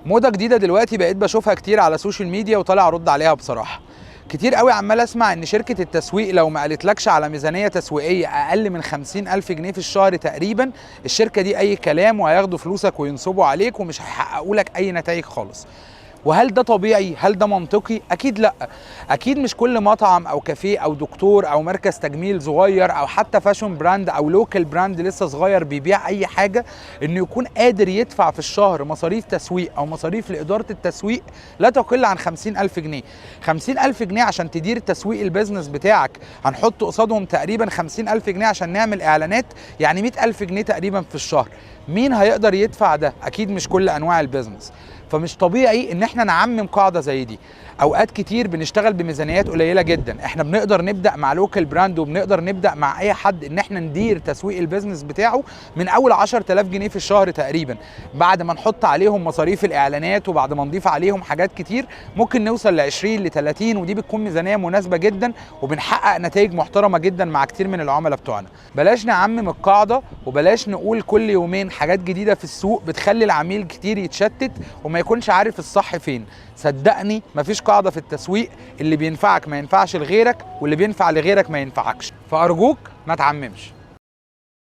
موضة جديدة دلوقتي بقيت بشوفها كتير على السوشيال ميديا وطالع ارد عليها بصراحة. كتير قوي عمال اسمع ان شركة التسويق لو ما قالتلكش على ميزانية تسويقية اقل من 50,000 جنيه في الشهر تقريبا، الشركة دي اي كلام وهياخدوا فلوسك وينصبوا عليك ومش هيحققوا لك اي نتائج خالص. وهل ده طبيعي؟ هل ده منطقي؟ اكيد لا. اكيد مش كل مطعم او كافيه او دكتور او مركز تجميل صغير او حتى فاشون براند او لوكال براند لسه صغير بيبيع اي حاجه انه يكون قادر يدفع في الشهر مصاريف تسويق او مصاريف لاداره التسويق لا تقل عن 50,000 جنيه. 50,000 جنيه عشان تدير تسويق البيزنس بتاعك، هنحط قصادهم تقريبا 50,000 جنيه عشان نعمل اعلانات، يعني 100,000 جنيه تقريبا في الشهر. مين هيقدر يدفع ده؟ اكيد مش كل انواع البيزنس. فمش طبيعي ان احنا نعمم قاعده زي دي. اوقات كتير بنشتغل بميزانيات قليله جدا، احنا بنقدر نبدا مع لوكال براند وبنقدر نبدا مع اي حد ان احنا ندير تسويق البيزنس بتاعه من اول 10,000 جنيه في الشهر تقريبا. بعد ما نحط عليهم مصاريف الاعلانات وبعد ما نضيف عليهم حاجات كتير ممكن نوصل ل 20 ل 30، ودي بتكون ميزانيه مناسبه جدا وبنحقق نتائج محترمه جدا مع كتير من العملاء بتوعنا. بلاش نعمم القاعده وبلاش نقول كل يومين حاجات جديده في السوق بتخلي العميل كتير يتشتت وما يكونش عارف الصح فين. صدقني مفيش قاعده في التسويق اللي بينفعك ما ينفعش لغيرك واللي بينفع لغيرك ما ينفعكش، فارجوك ما تعممش.